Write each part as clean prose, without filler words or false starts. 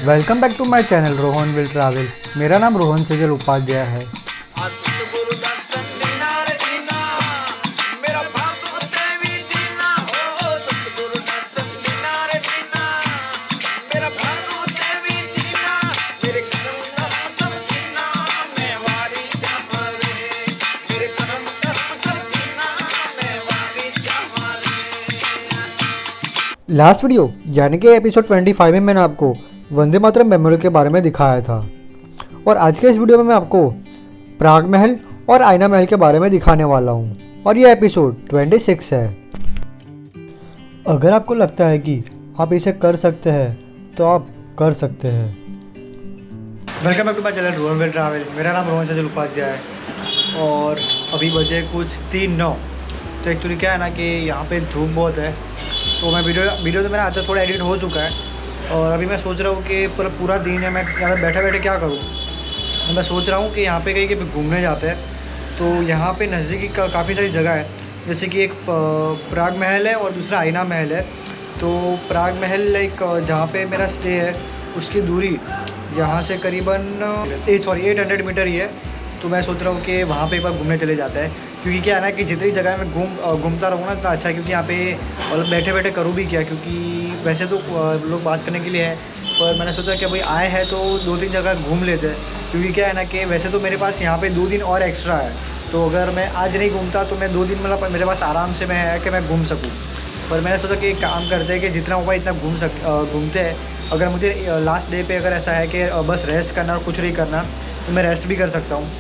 Welcome back to my channel Rohan will travel. मेरा नाम रोहन सजल उपाध्याय है। लास्ट वीडियो यानी कि एपिसोड 25 में मैंने आपको वंदे मातरम मेमोरियल के बारे में दिखाया था और आज के इस वीडियो में मैं आपको प्राग महल और आईना महल के बारे में दिखाने वाला हूँ और यह एपिसोड 26 है। अगर आपको लगता है कि आप इसे कर सकते हैं तो आप कर सकते हैं। Welcome back to my channel Rohan will travel. मेरा नाम रोहन सजल उपाध्याय है और अभी बजे कुछ 3:09। तो एक्चुअली क्या है ना कि यहाँ पे धूप बहुत है, तो मैं वीडियो तो मेरा आता थोड़ा एडिट हो चुका है और अभी मैं सोच रहा हूँ कि पूरा दिन है मैं यहाँ बैठे बैठे क्या करूँ। तो मैं सोच रहा हूँ कि यहाँ पे कहीं घूमने जाते हैं। तो यहाँ पे नज़दीकी काफ़ी सारी जगह है, जैसे कि एक प्राग महल है और दूसरा आईना महल है। तो प्राग महल लाइक जहाँ पे मेरा स्टे है उसकी दूरी यहाँ से करीबन 800 मीटर ही है। तो मैं सोच रहा हूँ कि वहाँ पे एक बार घूमने चले जाते हैं, क्योंकि क्या है ना कि जितनी जगह मैं घूमता रहूँ ना तो अच्छा है, क्योंकि यहाँ पे मतलब बैठे बैठे करूँ भी क्या, क्योंकि वैसे तो लोग बात करने के लिए है, पर मैंने सोचा कि भाई आए हैं तो 2-3 जगह घूम लेते हैं। क्योंकि क्या है ना कि वैसे तो मेरे पास यहाँ पे 2 दिन और एक्स्ट्रा है, तो अगर मैं आज नहीं घूमता तो मैं 2 दिन मतलब मेरे पास आराम से मैं है कि मैं घूम सकूँ। पर मैंने सोचा कि एक काम करते हैं कि जितना हो पाए इतना घूमते हैं। अगर मुझे लास्ट डे पे अगर ऐसा है कि बस रेस्ट करना और कुछ नहीं करना तो मैं रेस्ट भी कर सकता हूँ।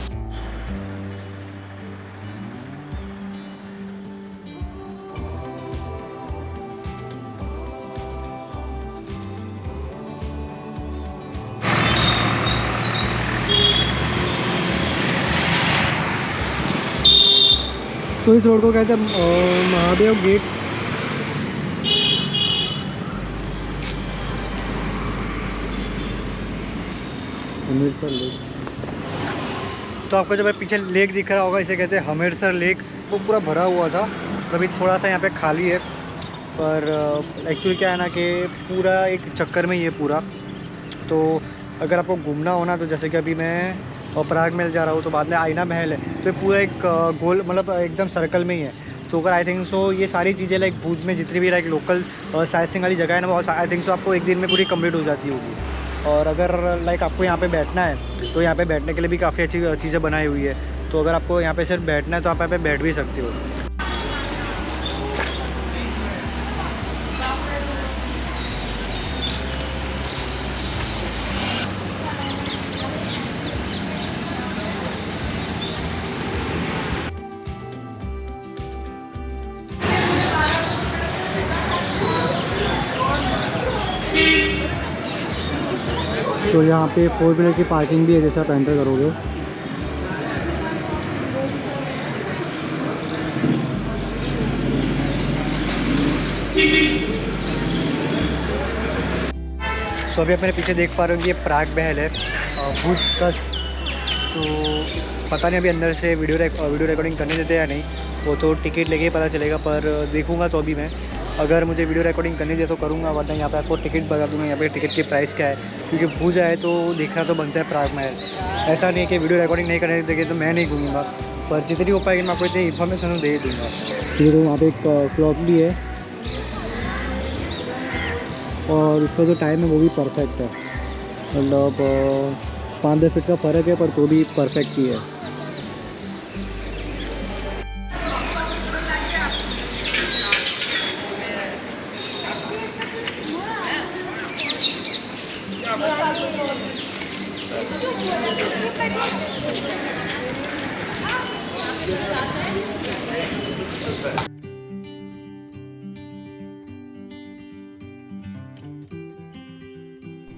सो इस रोड को कहते हैं महादेव गेट। हमीरसर लेक। तो आपको जो पीछे लेक दिख रहा होगा इसे कहते हैं हमीरसर लेक। वो पूरा भरा हुआ था, अभी थोड़ा सा यहाँ पे खाली है, पर एक्चुअली क्या है ना कि पूरा एक चक्कर में ये पूरा। तो अगर आपको घूमना हो ना तो जैसे कि अभी मैं प्राग महल जा रहा हूँ, तो बाद में आईना महल है, तो ये पूरा एक गोल मतलब एकदम सर्कल में ही है। तो अगर आई थिंक सो ये सारी चीज़ें लाइक भुज में जितनी भी लाइक लोकल साइंसिंग वाली जगह है ना, वो आई थिंक सो आपको एक दिन में पूरी कंप्लीट हो जाती होगी। और अगर लाइक आपको यहाँ पे बैठना है तो यहाँ पे बैठने के लिए भी काफ़ी अच्छी चीज़ें बनाई हुई है। तो अगर आपको यहाँ पे सिर्फ बैठना है तो आप यहाँ पे बैठ भी सकते हो। तो यहाँ पे 4 व्हीलर की पार्किंग भी है, जैसे आप एंटर करोगे। सो अभी आप मेरे पीछे देख पा रहे हो कि ये प्राग महल है भुज तक। तो पता नहीं अभी अंदर से वीडियो रिकॉर्डिंग करने देते या नहीं, वो तो टिकट लेके ही पता चलेगा। पर देखूँगा तो अभी मैं अगर मुझे वीडियो रिकॉर्डिंग करनी दे तो करूँगा, वरना यहाँ पे आपको टिकट बता दूँगा यहाँ पे टिकट की प्राइस क्या है। क्योंकि भूज आए तो देखना तो बनता है प्राग महल। ऐसा नहीं है कि वीडियो रिकॉर्डिंग नहीं करने देंगे तो मैं नहीं घूमूँगा, पर जितनी हो पाएगी मैं आपको इतनी इन्फॉर्मेशन दे दूँगा। फिर वहाँ पे एक क्लॉक भी है और उसका जो टाइम है वो भी परफेक्ट है, मतलब 5-10 मिनट का फ़र्क है पर तो भी परफेक्ट ही है।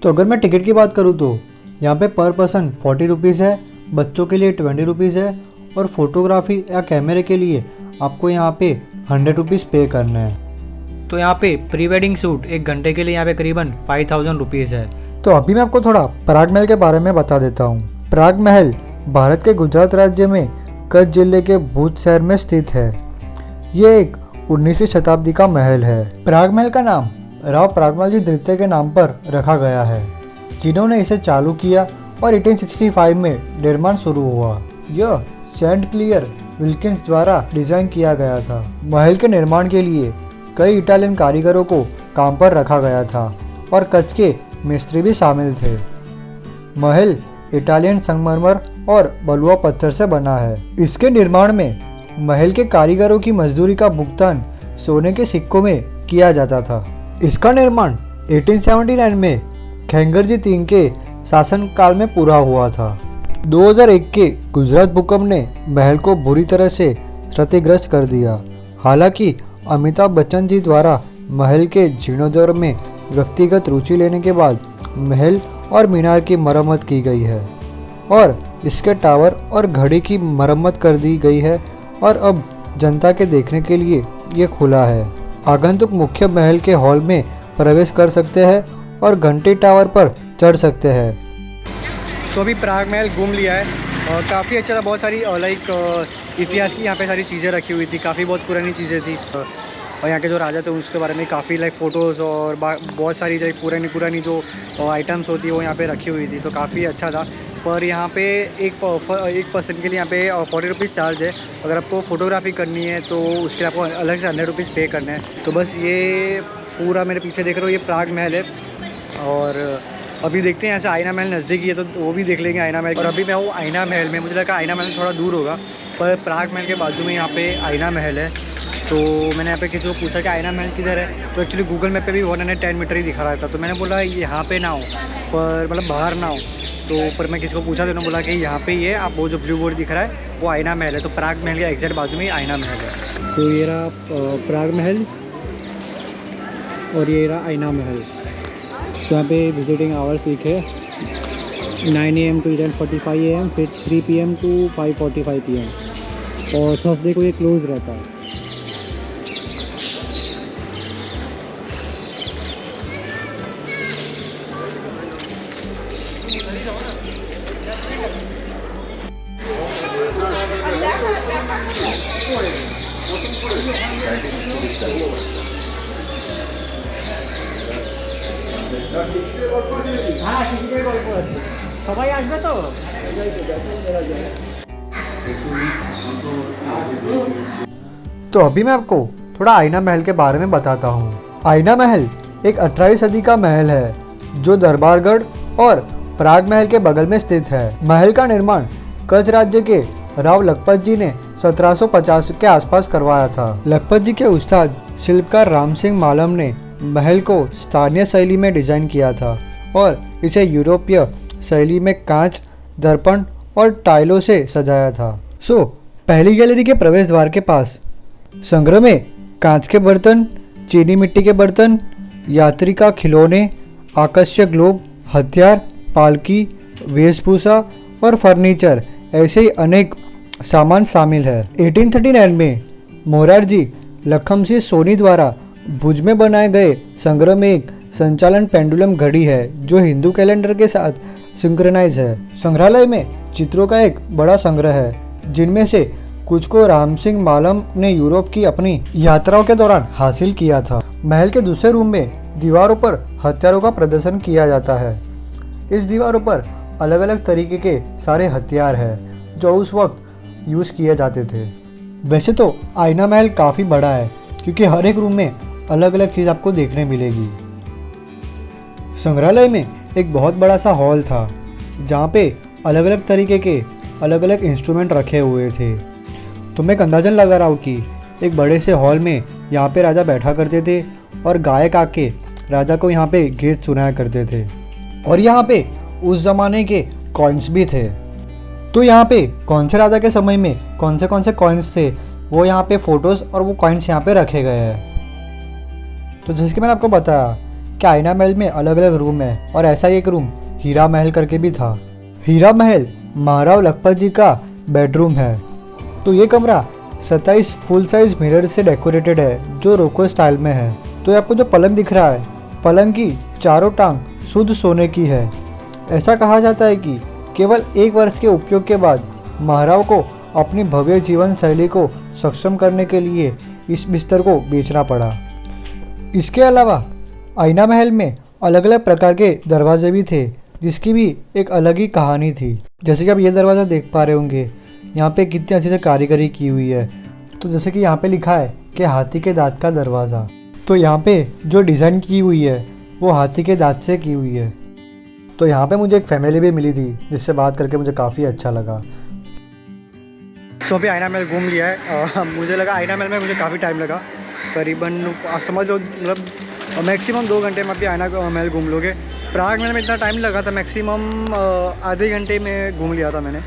तो अगर मैं टिकट की बात करूँ तो यहाँ पे पर पर्सन 40 रुपीज़ है, बच्चों के लिए 20 रुपीज़ है और फोटोग्राफी या कैमरे के लिए आपको यहाँ पे 100 रुपीज़ पे करना है। तो यहाँ पे प्री वेडिंग शूट 1 घंटे के लिए यहाँ पे करीबन 5000 रुपीज़ है। तो अभी मैं आपको थोड़ा प्राग महल के बारे में बता देता हूँ। प्राग महल भारत के गुजरात राज्य में कच्छ जिले के भुज शहर में स्थित है। ये एक 19वीं शताब्दी का महल है। प्राग महल का नाम राव प्रागमल जी द्वितीय के नाम पर रखा गया है। जिन्होंने इसे चालू किया और 1865 में निर्माण शुरू हुआ। यह सेंट क्लियर विल्किंस द्वारा डिजाइन किया गया था। महल के निर्माण के लिए कई इटालियन कारीगरों को काम पर रखा गया था और कच्छ के मिस्त्री भी शामिल थे। महल इटालियन संगमरमर और बलुआ पत्थर से बना है। इसके निर्माण में महल के कारीगरों की मजदूरी का भुगतान सोने के सिक्कों में किया जाता था। इसका निर्माण 1879 में खैंगरजी III के शासनकाल में पूरा हुआ था। 2001 के गुजरात भूकंप ने महल को बुरी तरह से क्षतिग्रस्त कर दिया। हालांकि अमिताभ बच्चन जी द्वारा महल के जीर्णोद्धार में व्यक्तिगत रुचि लेने के बाद महल और मीनार की मरम्मत की गई है और इसके टावर और घड़ी की मरम्मत कर दी गई है और अब जनता के देखने के लिए ये खुला है। आगंतुक मुख्य महल के हॉल में प्रवेश कर सकते हैं और घंटी टावर पर चढ़ सकते हैं। तो अभी प्राग महल घूम लिया है और काफ़ी अच्छा था। बहुत सारी इतिहास की यहाँ पे सारी चीज़ें रखी हुई थी, काफ़ी बहुत पुरानी चीज़ें थी और यहाँ के जो राजा थे उसके बारे में काफ़ी फ़ोटोज़ और बहुत सारी पुरानी जो आइटम्स होती है वो यहाँ पे रखी हुई थी, तो काफ़ी अच्छा था। पर यहाँ पे एक पर्सन के लिए यहाँ पे 40 रुपीज़ चार्ज है। अगर आपको फ़ोटोग्राफी करनी है तो उसके लिए आपको अलग से 100 रुपीज़ पे करने हैं। तो बस ये पूरा मेरे पीछे देख रहे हो ये प्राग महल है और अभी देखते हैं यहाँ से आईना महल नज़दीकी है तो वो भी देख लेंगे आईना महल। और अभी मैं हूँ आईना महल में। मुझे लगा आईना महल थोड़ा दूर होगा पर प्राग महल के बाजू में यहाँ पे आईना महल है। तो मैंने यहाँ पे किसी को पूछा कि आईना महल किधर है, तो एक्चुअली गूगल मैप पे भी 110 मीटर ही दिखा रहा था। तो मैंने बोला यहाँ पे ना हो, पर मतलब बाहर ना हो। तो पर मैं किसी को पूछा तो उन्होंने बोला कि यहाँ पे ही है, आप वो जो ब्लू बोर्ड दिख रहा है वो आईना महल है। तो प्राग महल के एग्जैक्ट बाजू में ही आईना महल है। सो ये रहा प्राग महल और ये रहा आईना महल। तो यहाँ पे विजिटिंग आवर्स लिखे 9 AM to 11:45 AM, फिर 3 PM to 5:45 PM और थर्सडे को ये क्लोज रहता है। সবাই আসবে তো तो अभी मैं आपको थोड़ा आईना महल के बारे में बताता हूँ। आईना महल एक 18वीं सदी का महल है जो दरबारगढ़ और प्राग महल के बगल में स्थित है। महल का निर्माण कच्छ राज्य के राव लखपत जी ने 1750 के आसपास करवाया था। लखपत जी के उस्ताद शिल्पकार राम सिंह मालम ने महल को स्थानीय शैली में डिजाइन किया था और इसे यूरोपीय शैली में कांच, दर्पण और टाइलों से सजाया था। पहली गैलरी के प्रवेश द्वार के पास संग्रह में कांच के बर्तन, चीनी मिट्टी के बर्तन, यात्री का खिलौने, आकर्षक ग्लोब, हथियार, पालकी, वेशभूषा और फर्नीचर ऐसे ही अनेक सामान शामिल है। 1839 में मोरारजी लखमसिंह सोनी द्वारा भुज में बनाए गए संग्रह में एक संचालन पेंडुलम घड़ी है जो हिंदू कैलेंडर के साथ सिंक्रोनाइज है। संग्रहालय में चित्रों का एक बड़ा संग्रह है जिनमें से कुछ को राम सिंह मालम ने यूरोप की अपनी यात्राओं के दौरान हासिल किया था। महल के दूसरे रूम में दीवारों पर हथियारों का प्रदर्शन किया जाता है। इस दीवारों पर अलग अलग तरीके के सारे हथियार हैं जो उस वक्त यूज़ किए जाते थे। वैसे तो आईना महल काफ़ी बड़ा है क्योंकि हर एक रूम में अलग अलग चीज़ आपको देखने मिलेगी। संग्रहालय में एक बहुत बड़ा सा हॉल था जहाँ पे अलग अलग तरीके के अलग अलग इंस्ट्रूमेंट रखे हुए थे। तो मैं एक अंदाजन लगा रहा हूँ कि एक बड़े से हॉल में यहाँ पे राजा बैठा करते थे और गायक आके राजा को यहाँ पे गीत सुनाया करते थे और यहाँ पे उस ज़माने के कॉइन्स भी थे। तो यहाँ पे कौन से राजा के समय में कौन से कॉइन्स थे वो यहाँ पे फ़ोटोज़ और वो कॉइन्स यहाँ पे रखे गए हैं। तो जैसे कि मैंने आपको बताया कि आईना महल में अलग अलग रूम है और ऐसा ही एक रूम हीरा महल करके भी था। हीरा महल महाराव लखपत जी का बेडरूम है। तो ये कमरा 27 फुल साइज मिरर से डेकोरेटेड है जो रोको स्टाइल में है। तो ये आपको जो पलंग दिख रहा है, पलंग की चारों टांग शुद्ध सोने की है। ऐसा कहा जाता है कि केवल 1 वर्ष के उपयोग के बाद महाराव को अपनी भव्य जीवन शैली को सक्षम करने के लिए इस बिस्तर को बेचना पड़ा। इसके अलावा आईना महल में अलग अलग प्रकार के दरवाजे भी थे जिसकी भी एक अलग ही कहानी थी। जैसे कि आप ये दरवाज़ा देख पा रहे होंगे, यहाँ पे कितनी अच्छी से कारीगरी की हुई है। तो जैसे कि यहाँ पे लिखा है कि हाथी के दांत का दरवाज़ा, तो यहाँ पे जो डिज़ाइन की हुई है वो हाथी के दांत से की हुई है। तो यहाँ पे मुझे एक फैमिली भी मिली थी जिससे बात करके मुझे काफ़ी अच्छा लगा। सो अभी आईना महल घूम लिया है। मुझे लगा आईना महल में मुझे काफ़ी टाइम लगा, करीबन आप समझ लो मतलब मैक्सिमम 2 घंटे में अभी आईना महल घूम लोगे। प्राग महल में इतना टाइम लगा था, मैक्सिमम आधे घंटे में घूम लिया था मैंने।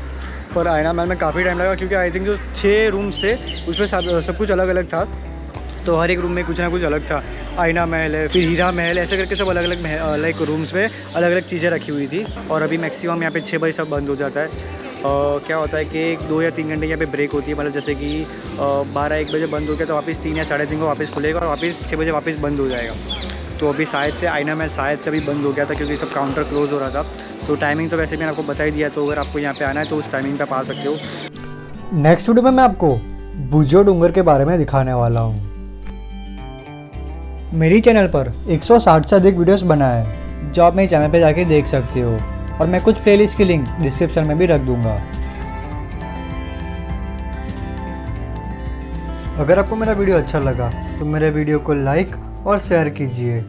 पर आईना महल में काफ़ी टाइम लगा क्योंकि आई थिंक जो 6 रूम्स थे उसमें सब कुछ अलग अलग था। तो हर एक रूम में कुछ ना कुछ अलग था। आईना महल है, फिर हीरा महल, ऐसे करके सब अलग अलग लाइक रूम्स में अलग अलग चीज़ें रखी हुई थी। और अभी मैक्सिमम यहाँ पे 6 बजे सब बंद हो जाता है। क्या होता है कि 2 या 3 घंटे यहाँ पे ब्रेक होती है, मतलब जैसे कि 12-1 बजे बंद हो गया तो वापस 3 या 3:30 को वापस खुलेगा और वापस 6 बजे वापस बंद हो जाएगा। तो अभी शायद से आईना महल शायद से अभी बंद हो गया था क्योंकि सब काउंटर क्लोज़ हो रहा था। तो टाइमिंग तो वैसे मैंने आपको बता ही दिया, तो अगर आपको यहाँ पे आना है तो उस टाइमिंग पे आप आ सकते हो। नेक्स्ट वीडियो में मैं आपको भुजो डूंगर के बारे में दिखाने वाला हूँ। मेरी चैनल पर 160 से अधिक वीडियोस बनाए हैं जो आप मेरे चैनल पे जाके देख सकते हो, और मैं कुछ प्लेलिस्ट की लिंक डिस्क्रिप्शन में भी रख दूंगा। अगर आपको मेरा वीडियो अच्छा लगा तो मेरे वीडियो को लाइक और शेयर कीजिए,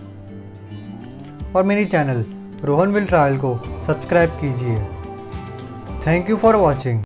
और मेरी चैनल रोहन विल ट्रैवल को सब्सक्राइब कीजिए। Thank you for watching.